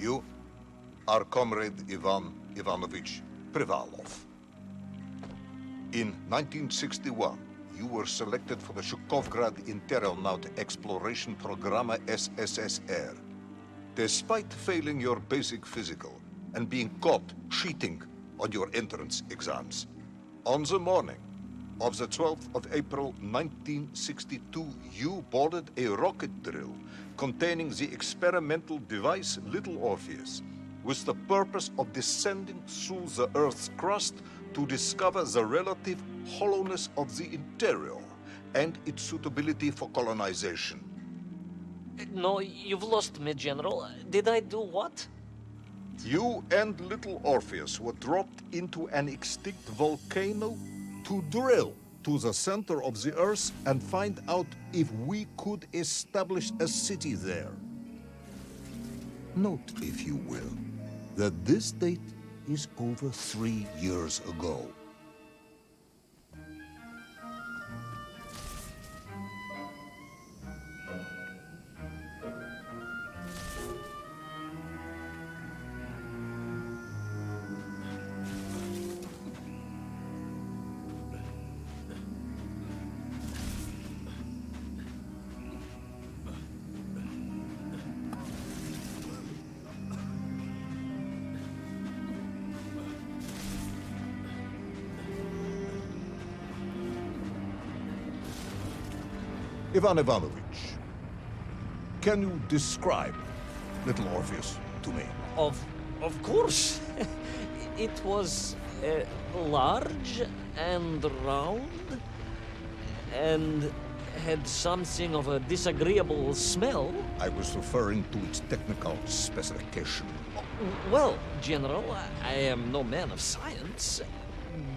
You are Comrade Ivan Ivanovich Privalov. In 1961, you were selected for the Shukovgrad Interonaut Exploration Programma SSSR. Despite failing your basic physical and being caught cheating on your entrance exams, on the morning of the 12th of April 1962, you boarded a rocket drill containing the experimental device Little Orpheus, with the purpose of descending through the Earth's crust to discover the relative hollowness of the interior and its suitability for colonization. No, you've lost me, General. Did I do what? You and Little Orpheus were dropped into an extinct volcano to drill to the center of the Earth and find out if we could establish a city there. Note, if you will, that this date is over 3 years ago. Ivan Ivanovich, can you describe Little Orpheus to me? Of course. It was large and round and had something of a disagreeable smell. I was referring to its technical specification. Well, General, I am no man of science,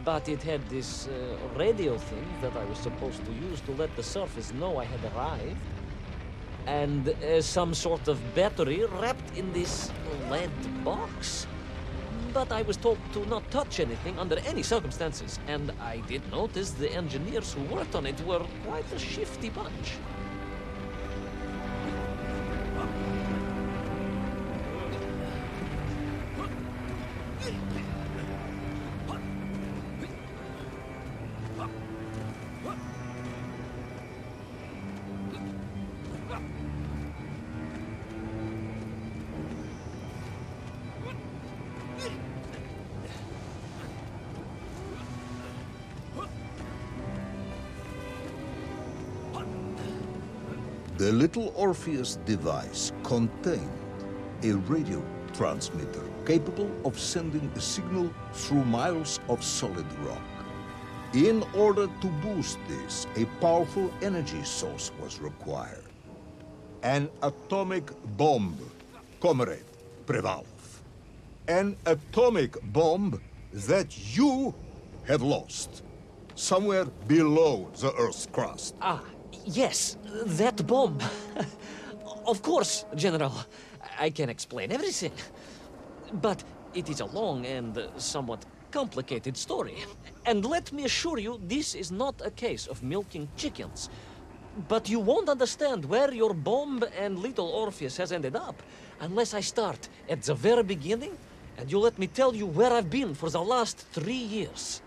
but it had this radio thing that I was supposed to use to let the surface know I had arrived, and some sort of battery wrapped in this lead box. But I was told to not touch anything under any circumstances, and I did notice the engineers who worked on it were quite a shifty bunch. The Little Orpheus device contained a radio transmitter capable of sending a signal through miles of solid rock. In order to boost this, a powerful energy source was required. An atomic bomb, Comrade Privalov. An atomic bomb that you have lost somewhere below the Earth's crust. Yes, that bomb. Of course, General. I can explain everything. But it is a long and somewhat complicated story. And let me assure you, this is not a case of milking chickens. But you won't understand where your bomb and Little Orpheus has ended up unless I start at the very beginning and you let me tell you where I've been for the last 3 years.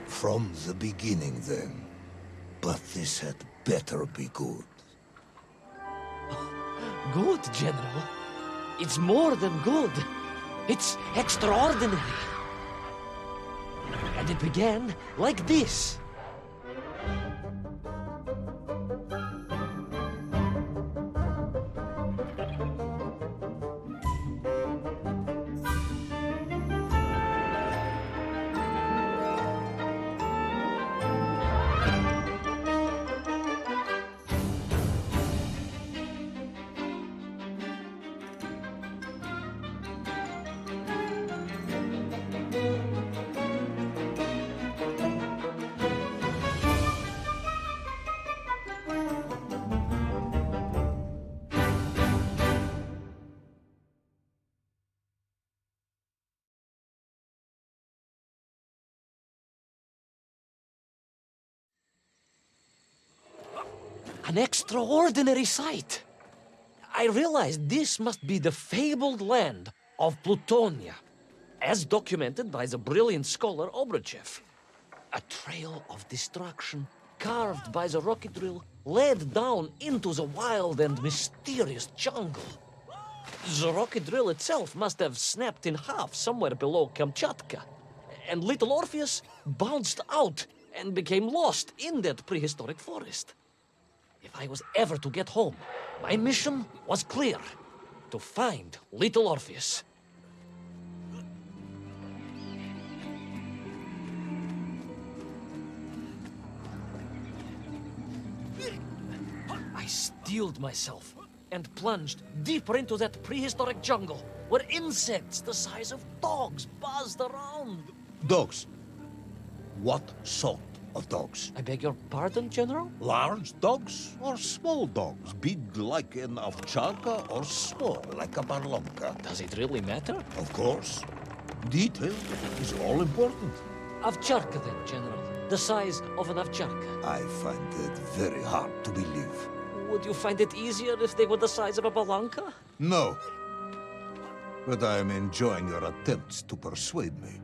From the beginning, then. But this had better be good. Good, General. It's more than good. It's extraordinary. And it began like this. An extraordinary sight. I realized this must be the fabled land of Plutonia, as documented by the brilliant scholar Obruchev. A trail of destruction carved by the rocket drill led down into the wild and mysterious jungle. The rocket drill itself must have snapped in half somewhere below Kamchatka, and little Orpheus bounced out and became lost in that prehistoric forest. If I was ever to get home, my mission was clear: to find little Orpheus. I steeled myself and plunged deeper into that prehistoric jungle where insects the size of dogs buzzed around. Dogs? What sort of dogs? I beg your pardon, General? Large dogs or small dogs? Big like an ovcharka or small like a barlomka? Does it really matter? Of course. Detail is all important. Ovcharka then, General. The size of an ovcharka. I find it very hard to believe. Would you find it easier if they were the size of a balanka? No. But I am enjoying your attempts to persuade me.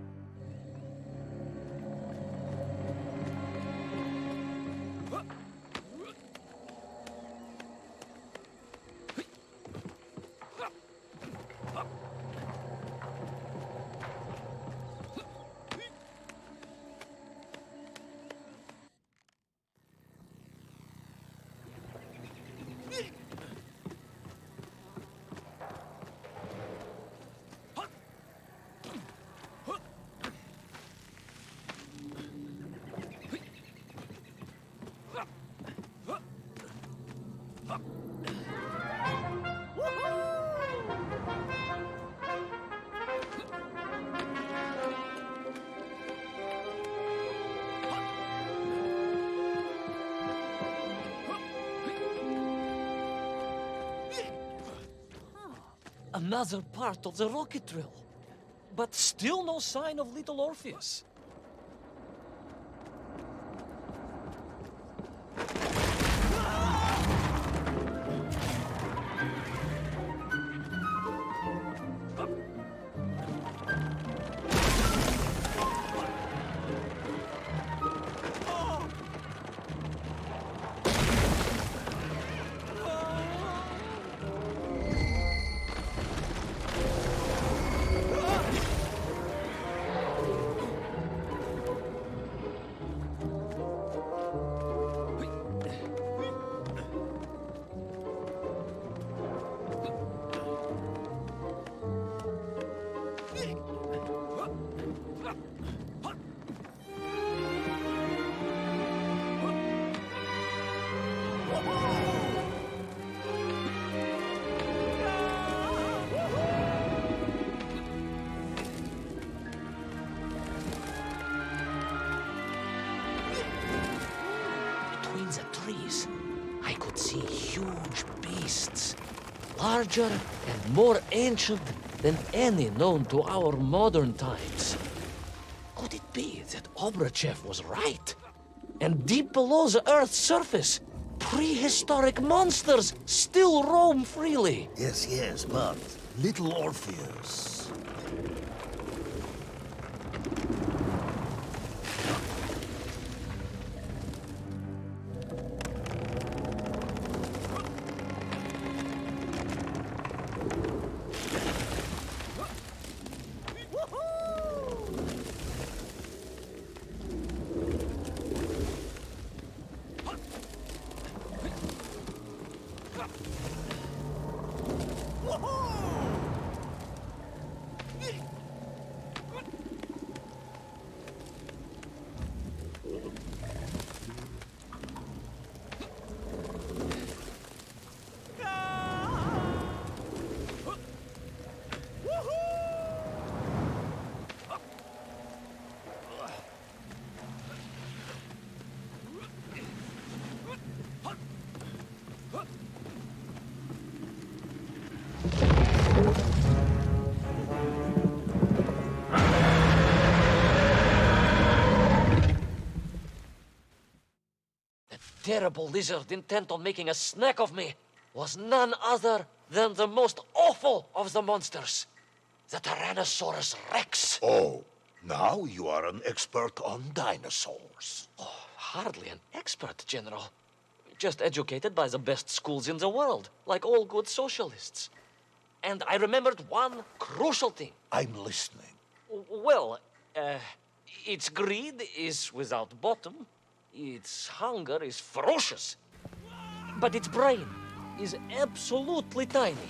Another part of the rocket drill. But still no sign of little Orpheus. Between the trees, I could see huge beasts, larger and more ancient than any known to our modern times. Could it be that Obruchev was right? And deep below the Earth's surface, prehistoric monsters still roam freely. Yes, but little Orpheus. terrible lizard intent on making a snack of me was none other than the most awful of the monsters, the Tyrannosaurus Rex. Oh, now you are an expert on dinosaurs. Oh, hardly an expert, General. Just educated by the best schools in the world, like all good socialists. And I remembered one crucial thing. I'm listening. Well, its greed is without bottom, its hunger is ferocious, but its brain is absolutely tiny.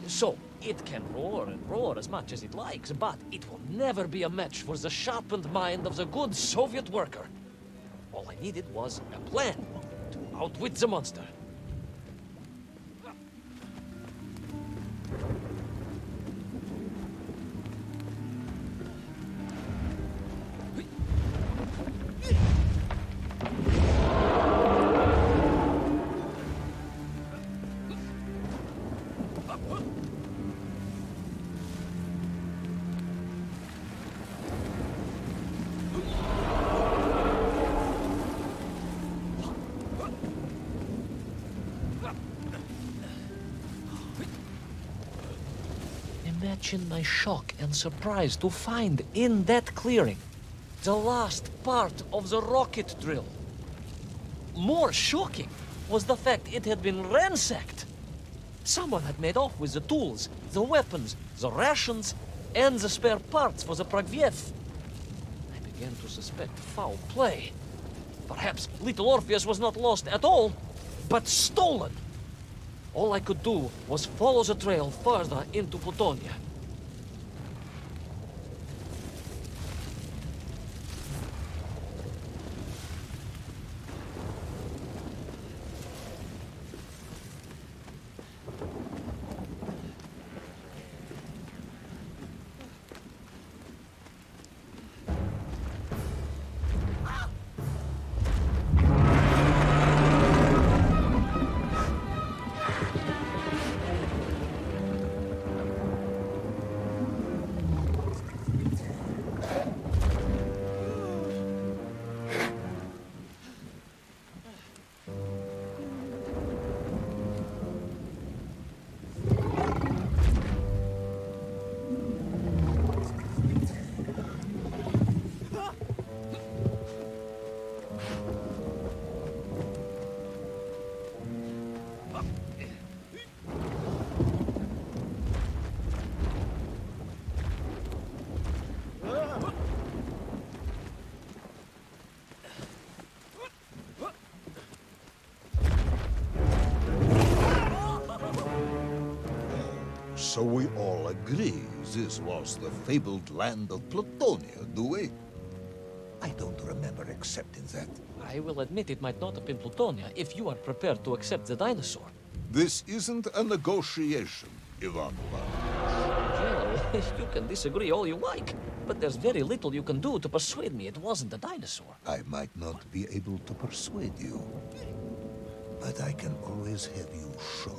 So, it can roar and roar as much as it likes, but it will never be a match for the sharpened mind of the good Soviet worker. All I needed was a plan to outwit the monster. Imagine my shock and surprise to find in that clearing the last part of the rocket drill. More shocking was the fact it had been ransacked. Someone had made off with the tools, the weapons, the rations, and the spare parts for the Pragviev. I began to suspect foul play. Perhaps little Orpheus was not lost at all, but stolen. All I could do was follow the trail further into Plutonia. So we all agree this was the fabled land of Plutonia, do we? I don't remember accepting that. I will admit it might not have been Plutonia if you are prepared to accept the dinosaur. This isn't a negotiation, Ivan Ivanovich. General, you can disagree all you like, but there's very little you can do to persuade me it wasn't a dinosaur. I might not be able to persuade you, but I can always have you shot.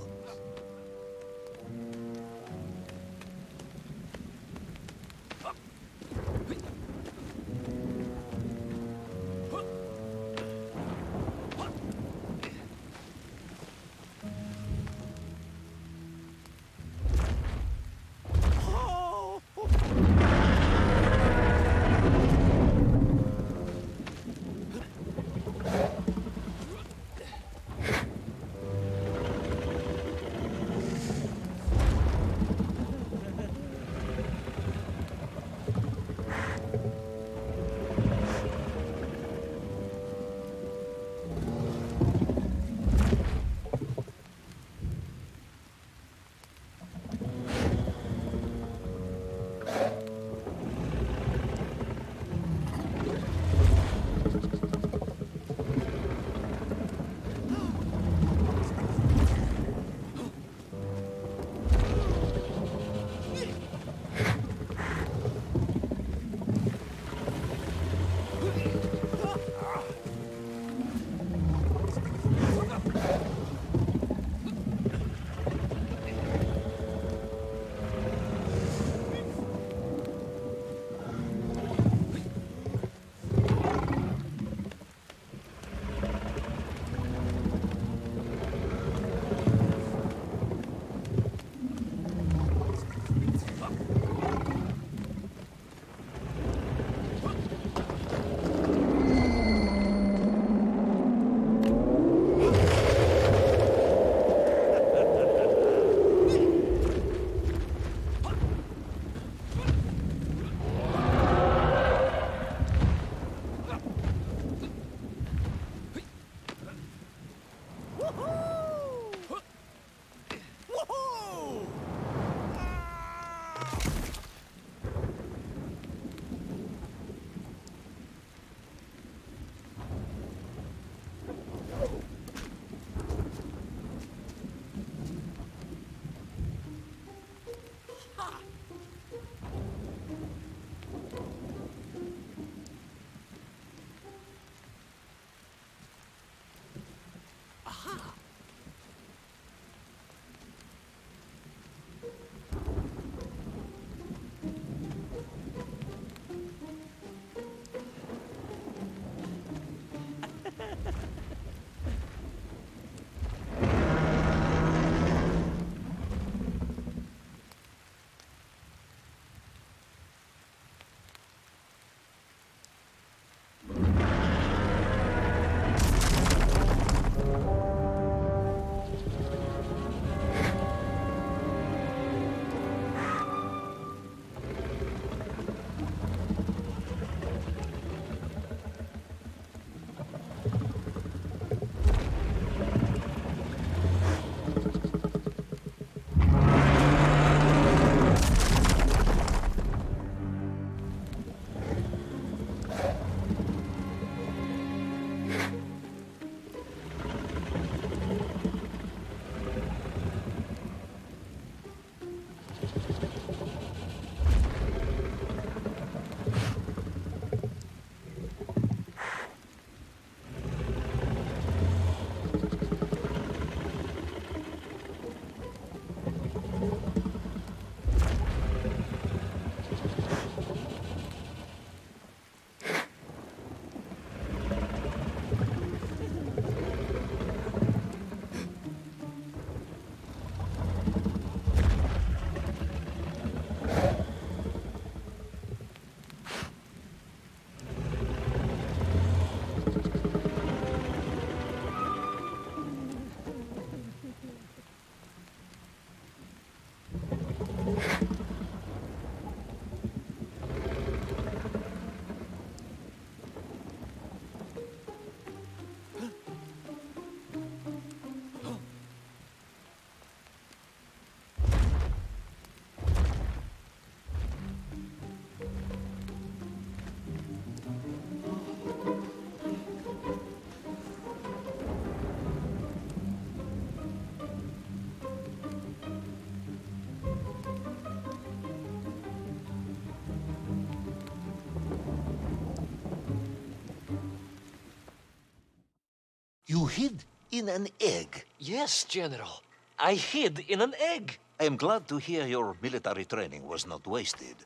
You hid in an egg. Yes, General. I hid in an egg. I am glad to hear your military training was not wasted.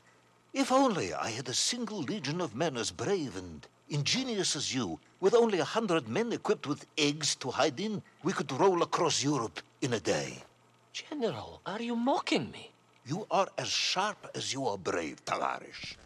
If only I had a single legion of men as brave and ingenious as you, with only 100 men equipped with eggs to hide in, we could roll across Europe in a day. General, are you mocking me? You are as sharp as you are brave, Tavarish.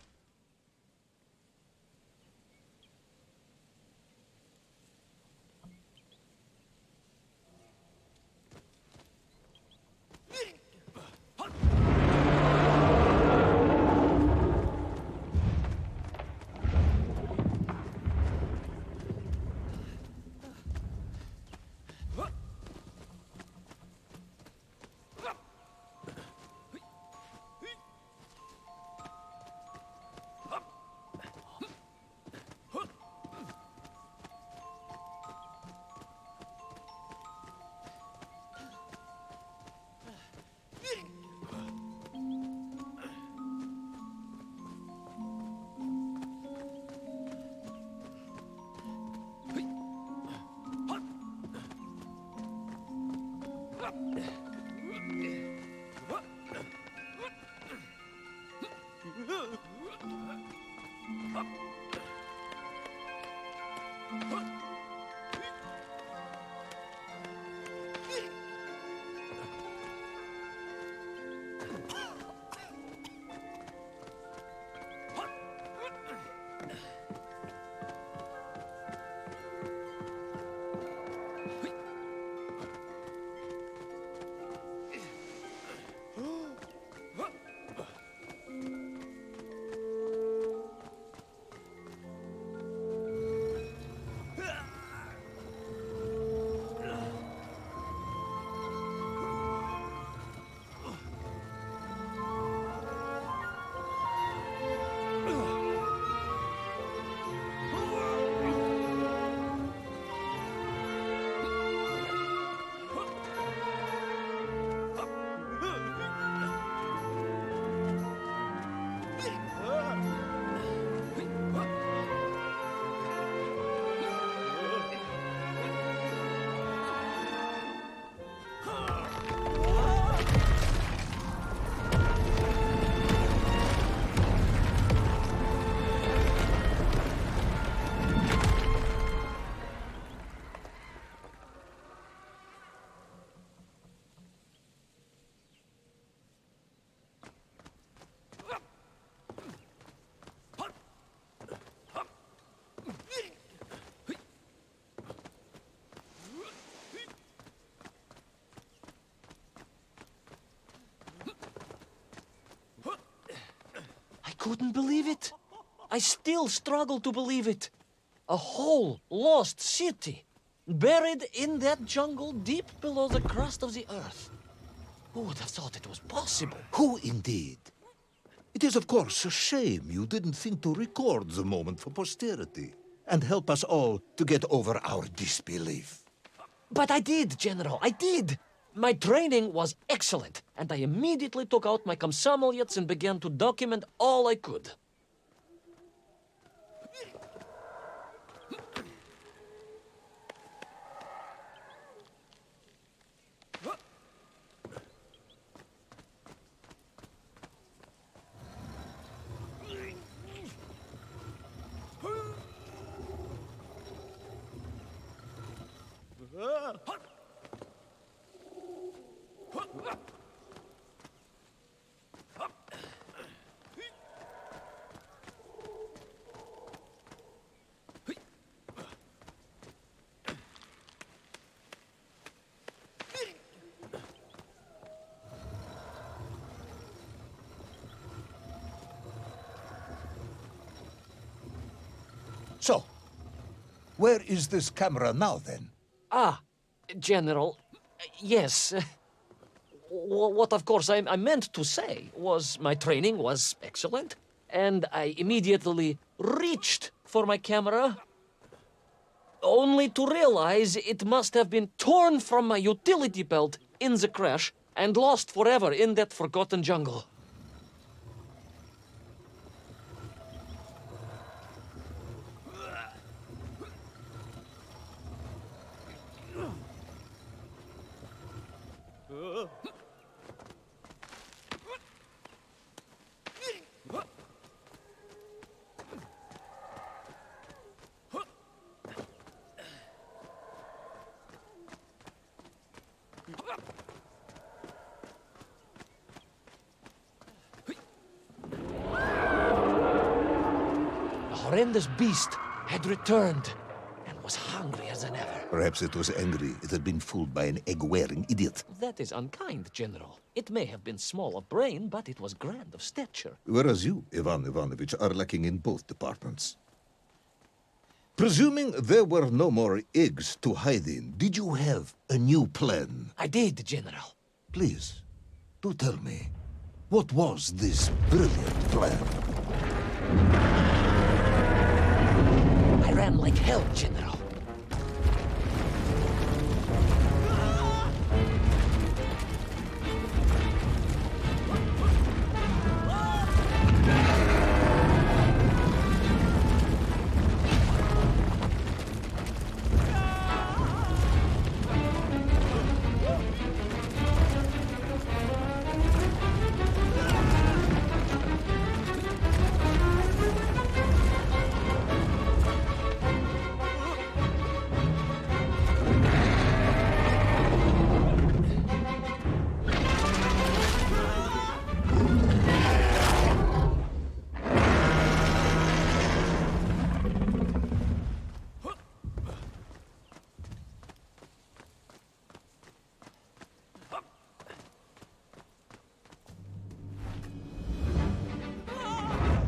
Couldn't believe it. I still struggle to believe it. A whole lost city, buried in that jungle deep below the crust of the earth. Who would have thought it was possible? Who indeed? It is, of course, a shame you didn't think to record the moment for posterity and help us all to get over our disbelief. But I did, General, I did. My training was excellent, and I immediately took out my komsomolets and began to document all I could. So, where is this camera now, then? Ah, General, yes. What, of course, I meant to say was my training was excellent, and I immediately reached for my camera, only to realize it must have been torn from my utility belt in the crash and lost forever in that forgotten jungle. horrendous beast had returned and was hungrier than ever. Perhaps it was angry it had been fooled by an egg-wearing idiot. That is unkind, General. It may have been small of brain, but it was grand of stature. Whereas you, Ivan Ivanovich, are lacking in both departments. Presuming there were no more eggs to hide in, did you have a new plan? I did, General. Please, do tell me, what was this brilliant plan? I ran like hell, General.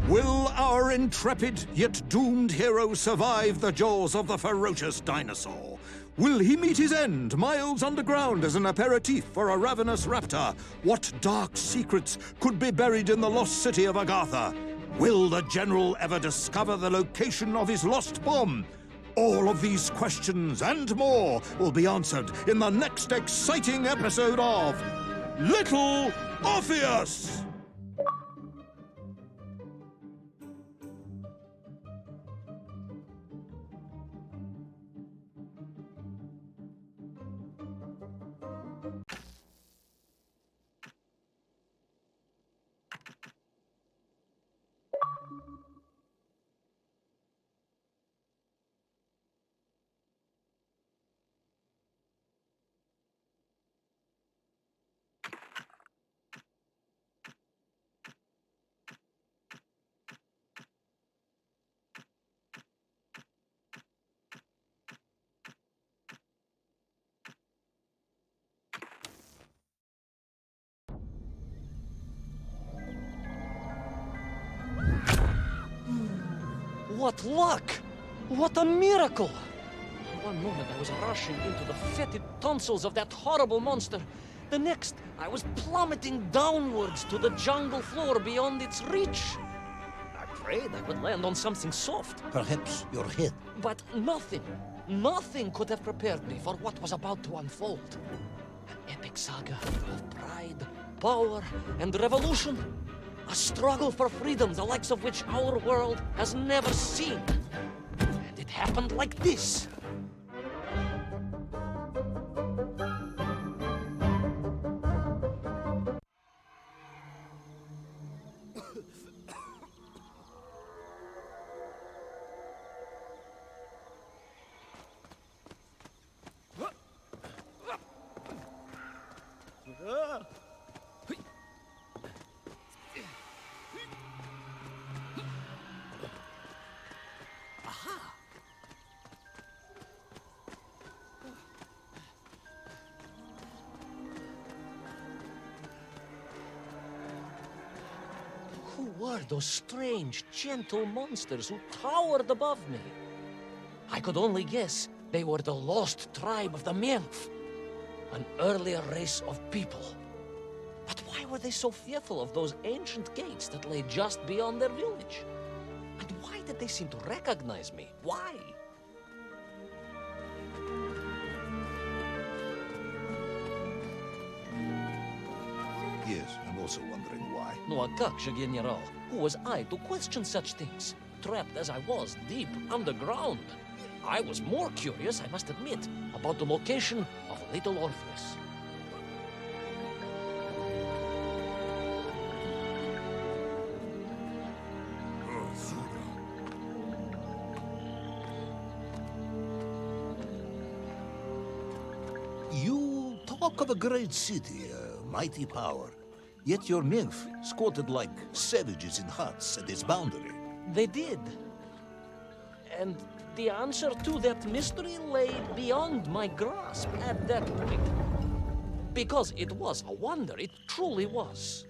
Will our intrepid yet doomed hero survive the jaws of the ferocious dinosaur? Will he meet his end miles underground as an aperitif for a ravenous raptor? What dark secrets could be buried in the lost city of Agatha? Will the general ever discover the location of his lost bomb? All of these questions and more will be answered in the next exciting episode of Little Orpheus! What luck! What a miracle! One moment I was rushing into the fetid tonsils of that horrible monster. The next, I was plummeting downwards to the jungle floor beyond its reach. I prayed I would land on something soft. Perhaps your head. But nothing could have prepared me for what was about to unfold. An epic saga of pride, power, and revolution. A struggle for freedom, the likes of which our world has never seen. And it happened like this. Who were those strange, gentle monsters who towered above me? I could only guess they were the lost tribe of the Menf, an earlier race of people. But why were they so fearful of those ancient gates that lay just beyond their village? And why did they seem to recognize me? Why? Yes, I'm also wondering why. No, a как же, General? Who was I to question such things? Trapped as I was deep underground. I was more curious, I must admit, about the location of Little Orpheus. You talk of a great city, a mighty power. Yet your nymph squatted like savages in huts at its boundary. They did. And the answer to that mystery lay beyond my grasp at that point. Because it was a wonder, it truly was.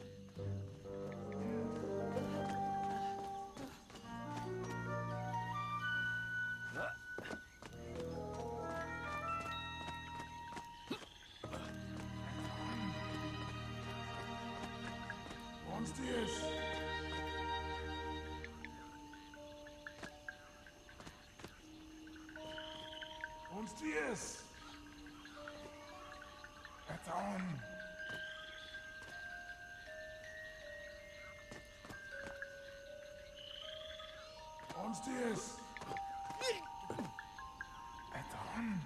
Uns dies! Eton! Uns dies! Eton!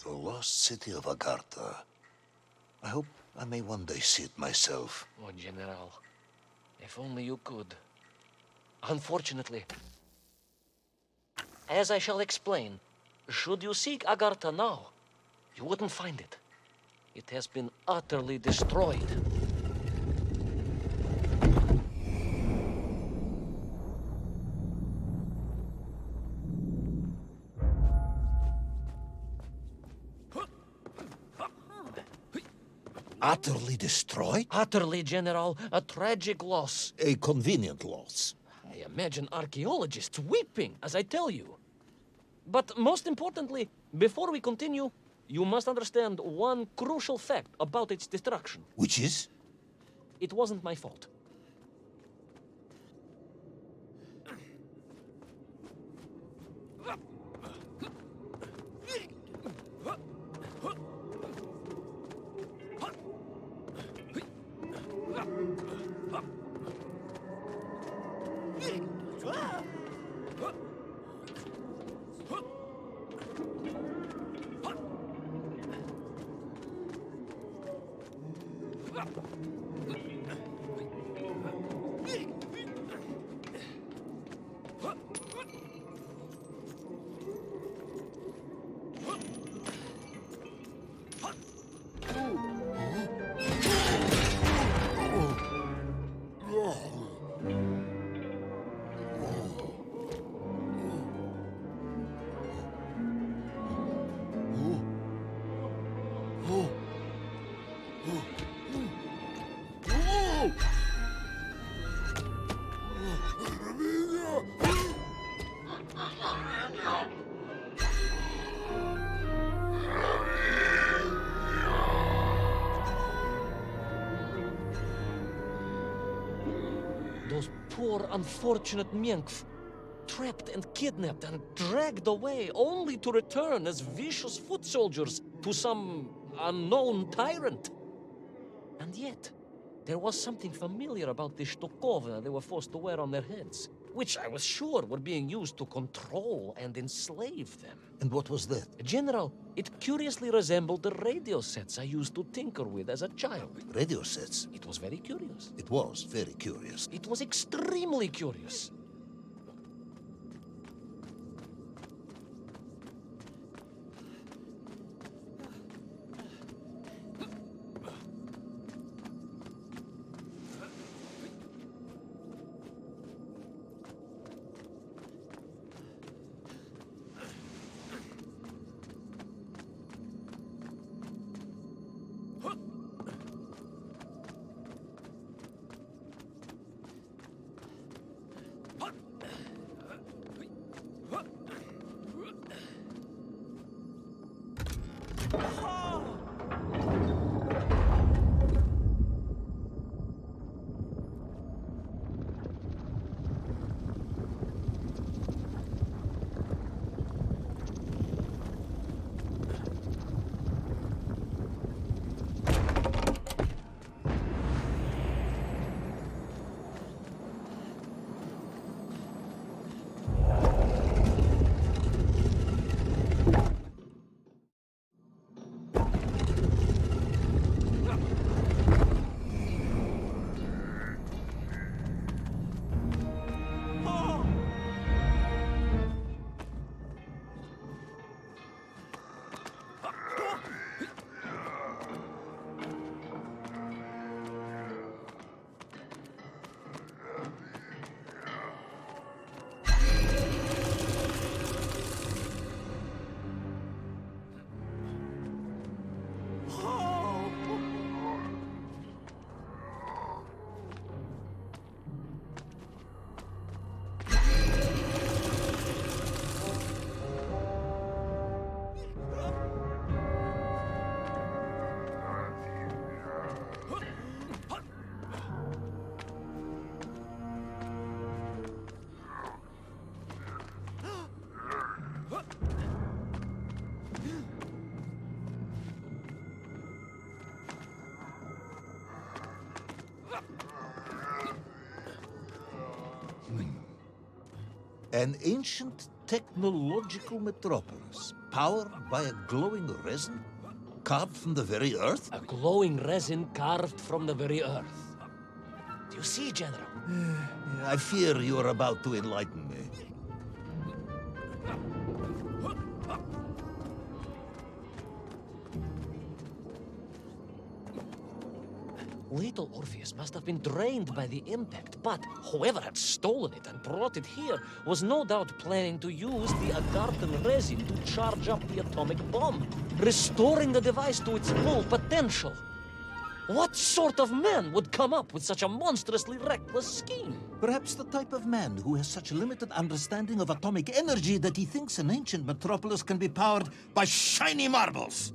The lost city of Agartha. I hope I may one day see it myself. Oh, General, if only you could. Unfortunately, as I shall explain, should you seek Agartha now, you wouldn't find it. It has been utterly destroyed. Utterly destroyed? Utterly, General, a tragic loss. A convenient loss. I imagine archaeologists weeping as I tell you. But most importantly, before we continue, you must understand one crucial fact about its destruction. Which is? It wasn't my fault. Those poor, unfortunate Minkf, trapped and kidnapped and dragged away, only to return as vicious foot soldiers to some unknown tyrant. And yet, there was something familiar about the shtukovna they were forced to wear on their heads, which I was sure were being used to control and enslave them. And what was that? General, it curiously resembled the radio sets I used to tinker with as a child. Radio sets. It was very curious. It was very curious. It was extremely curious. An ancient technological metropolis, powered by a glowing resin, carved from the very earth? A glowing resin carved from the very earth. Do you see, General? I fear you are about to enlighten me. Little Orpheus must have been drained by the impact, but whoever had stolen it and brought it here was no doubt planning to use the Agarthan resin to charge up the atomic bomb, restoring the device to its full potential. What sort of man would come up with such a monstrously reckless scheme? Perhaps the type of man who has such limited understanding of atomic energy that he thinks an ancient metropolis can be powered by shiny marbles.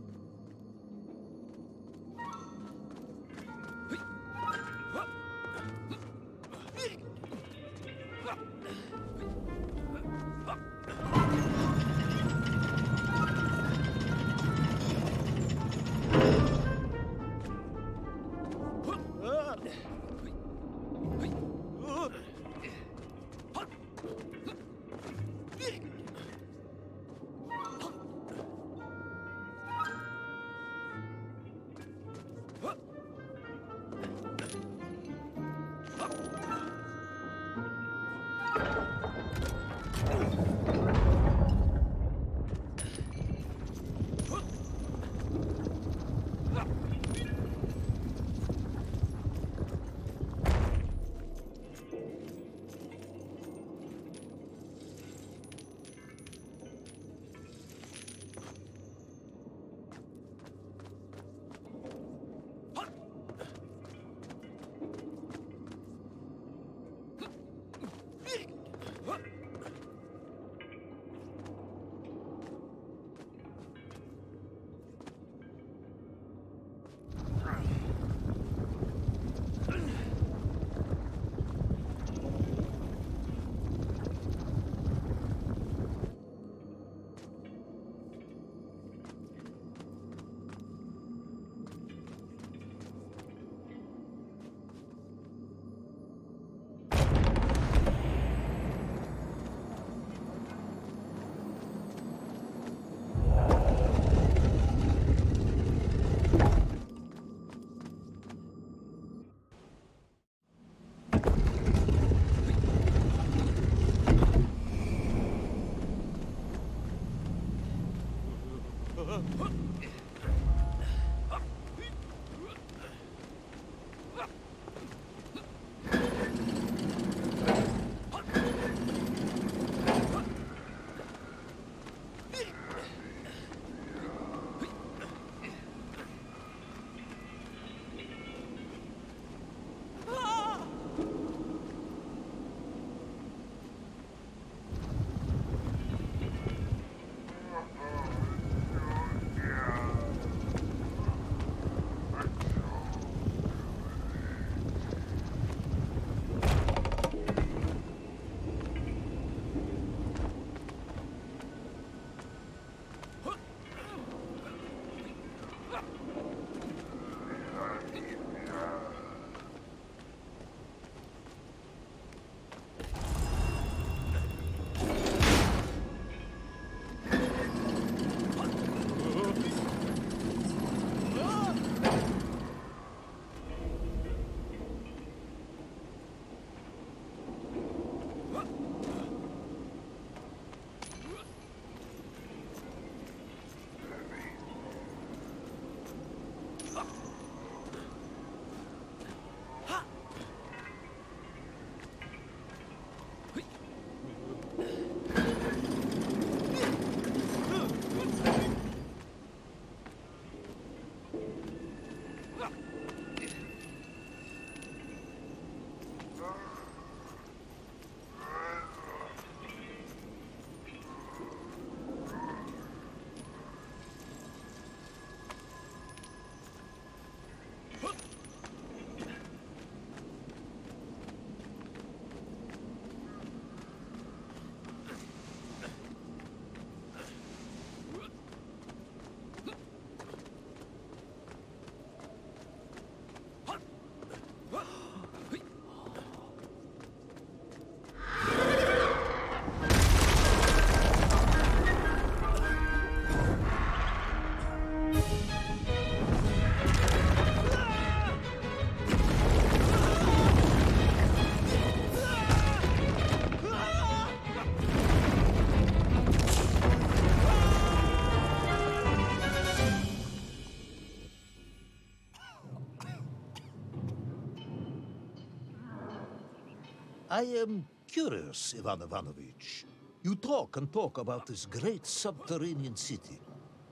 I am curious, Ivan Ivanovich. You talk and talk about this great subterranean city.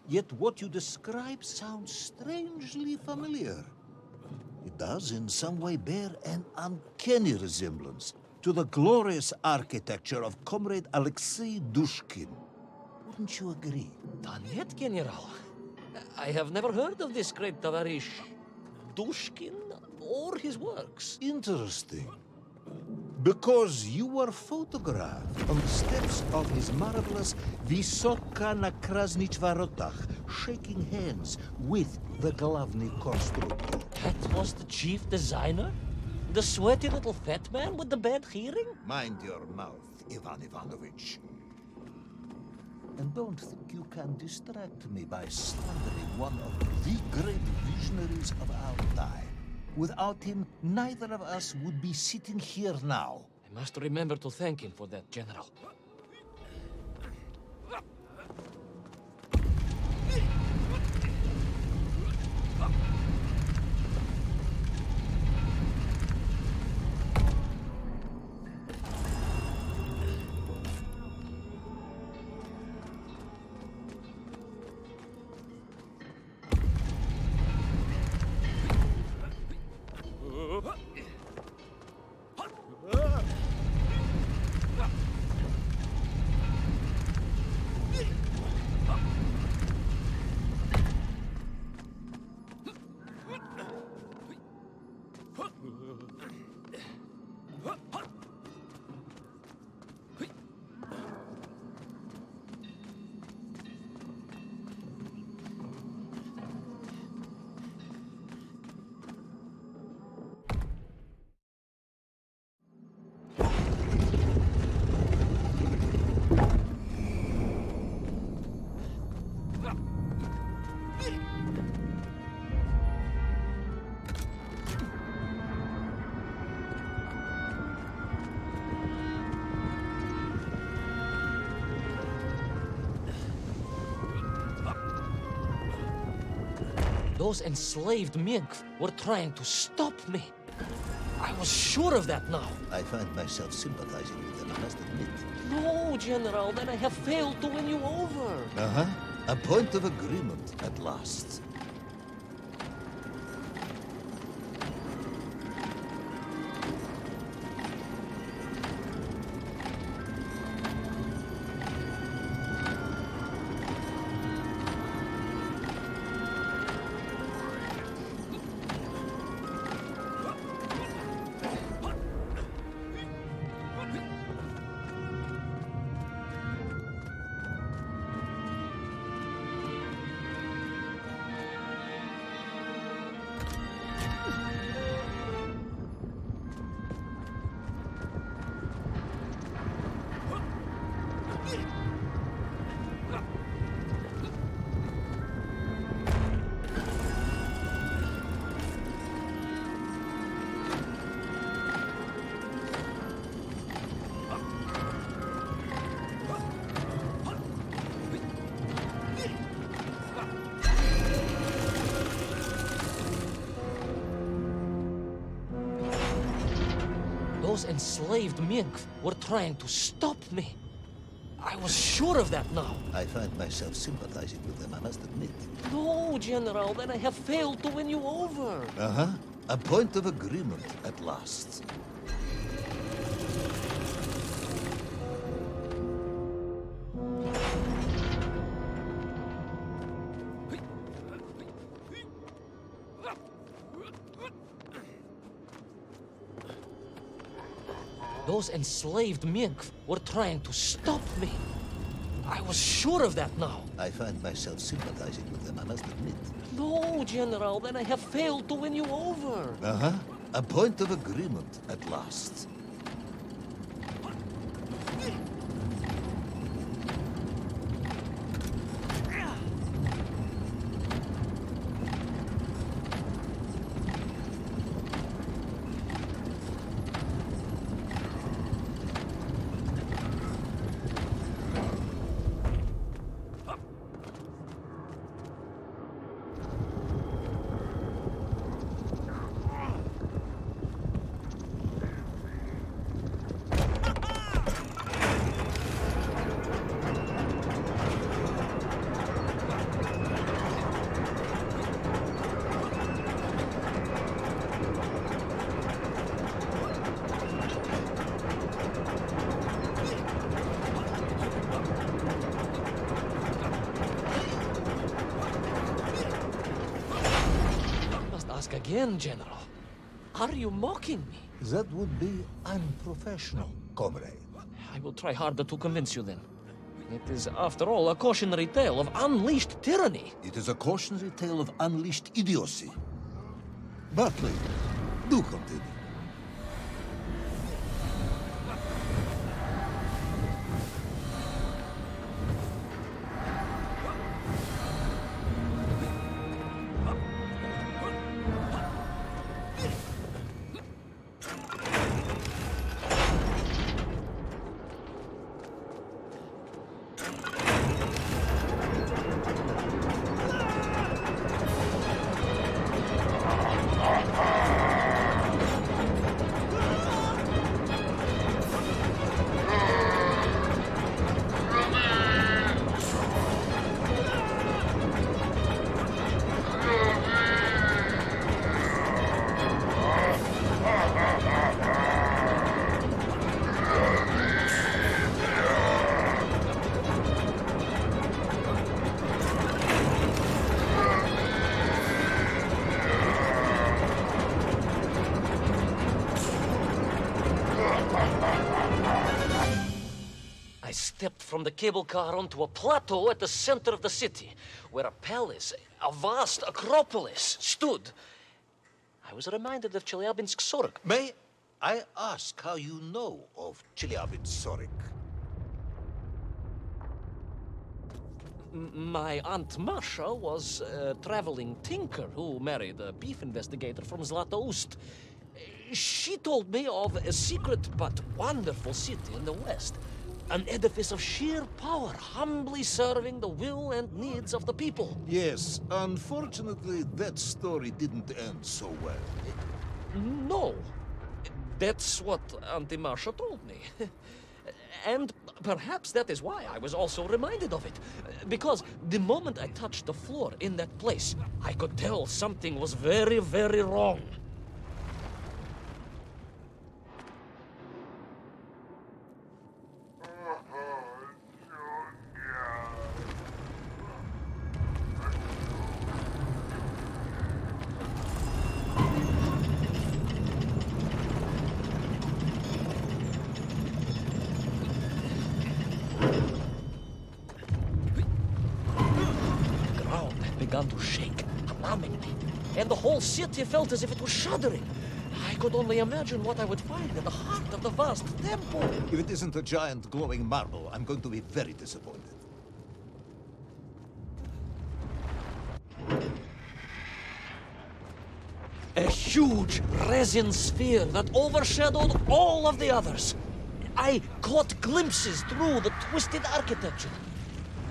Yet what you describe sounds strangely familiar. It does in some way bear an uncanny resemblance to the glorious architecture of Comrade Alexei Dushkin. Wouldn't you agree? Нет, General. I have never heard of this great Tavarish Dushkin or his works. Interesting. Because you were photographed on the steps of his marvelous Vysoka na Krasnich Varotach, shaking hands with the Glavny Konstruktor. That was the chief designer? The sweaty little fat man with the bad hearing? Mind your mouth, Ivan Ivanovich. And don't think you can distract me by slandering one of the great visionaries of our time. Without him, neither of us would be sitting here now. I must remember to thank him for that, General. Those enslaved mink were trying to stop me. I was sure of that now. I find myself sympathizing with them, I must admit. No, General, then I have failed to win you over. Uh-huh. A point of agreement at last. Those enslaved mink were trying to stop me. I was sure of that now. I find myself sympathizing with them, I must admit. No, General, then I have failed to win you over. Uh-huh. A point of agreement at last. Those enslaved mink were trying to stop me. I was sure of that now. I find myself sympathizing with them, I must admit. No, General, then I have failed to win you over. Uh-huh. A point of agreement at last. ask again, General. Are you mocking me? That would be unprofessional, comrade. I will try harder to convince you then. It is, after all, a cautionary tale of unleashed tyranny. It is a cautionary tale of unleashed idiocy. Bartley, do continue. I stepped from the cable car onto a plateau at the center of the city, where a palace, a vast acropolis, stood. I was reminded of Chelyabinsk Sorok. May I ask how you know of Chelyabinsk? My Aunt Masha was a traveling tinker who married a beef investigator from Zlatoust. She told me of a secret but wonderful city in the west. An edifice of sheer power, humbly serving the will and needs of the people. Yes, unfortunately, that story didn't end so well. No. That's what Auntie Marcia told me. And perhaps that is why I was also reminded of it. Because the moment I touched the floor in that place, I could tell something was very, very wrong. Began to shake, alarmingly, and the whole city felt as if it was shuddering. I could only imagine what I would find in the heart of the vast temple. If it isn't a giant glowing marble, I'm going to be very disappointed. A huge resin sphere that overshadowed all of the others. I caught glimpses through the twisted architecture.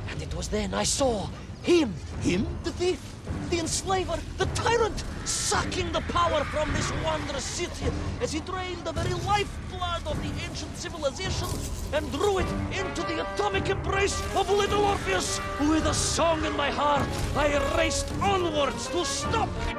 And it was then I saw him. Him? The thief, the enslaver, the tyrant, sucking the power from this wondrous city as he drained the very lifeblood of the ancient civilization and drew it into the atomic embrace of little Orpheus. With a song in my heart, I raced onwards to stop him.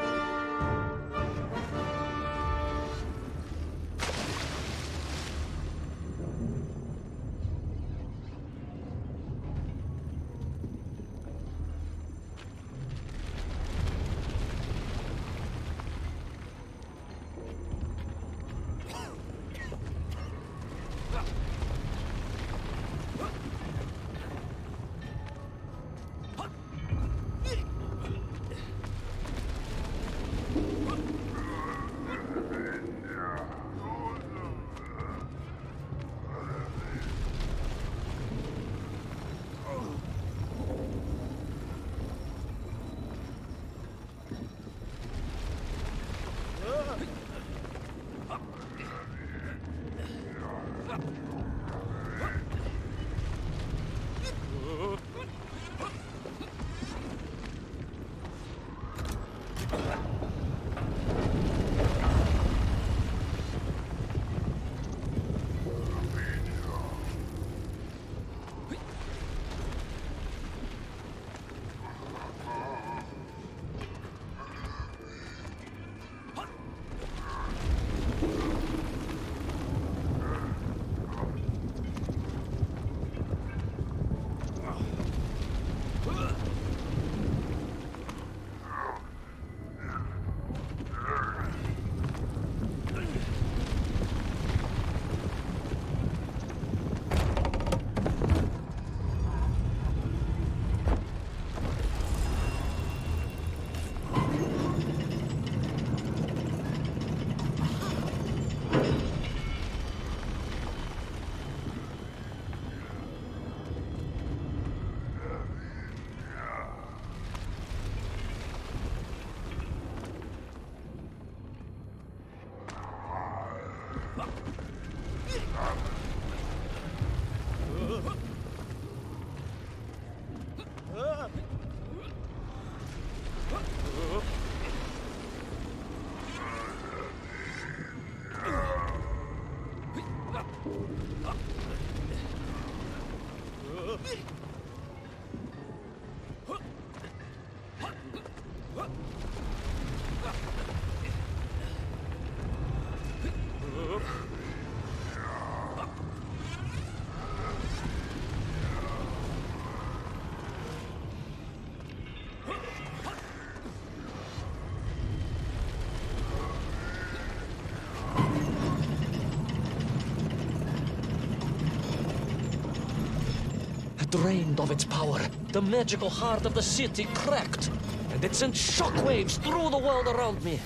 drained of its power, the magical heart of the city cracked, and it sent shockwaves through the world around me.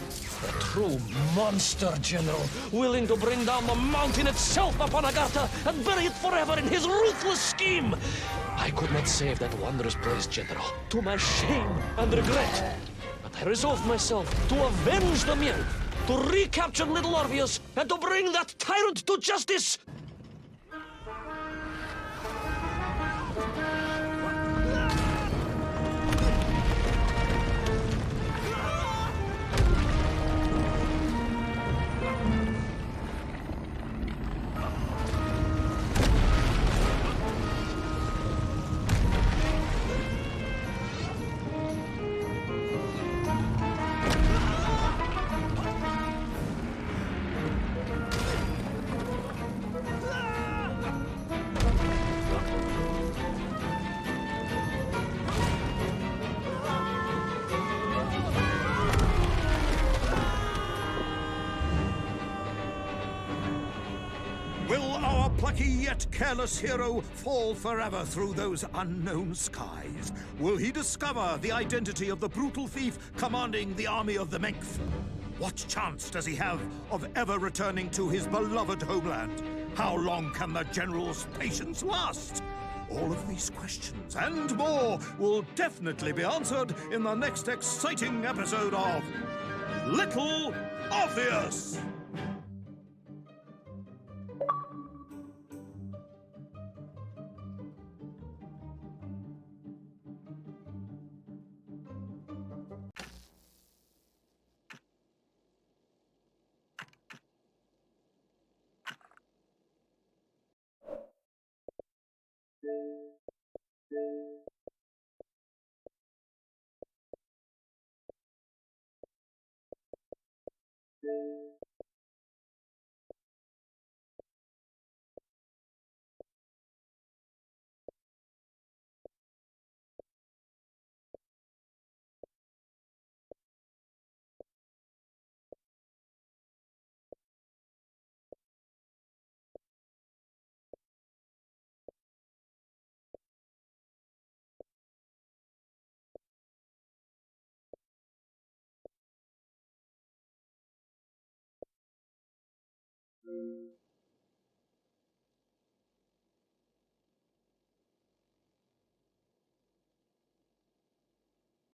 A true monster, General, willing to bring down the mountain itself upon Agartha and bury it forever in his ruthless scheme. I could not save that wondrous place, General, to my shame and regret. But I resolved myself to avenge the myth, to recapture little Orpheus, and to bring that tyrant to justice. Will our plucky yet careless hero fall forever through those unknown skies? Will he discover the identity of the brutal thief commanding the army of the Mength? What chance does he have of ever returning to his beloved homeland? How long can the general's patience last? All of these questions and more will definitely be answered in the next exciting episode of Little Orpheus!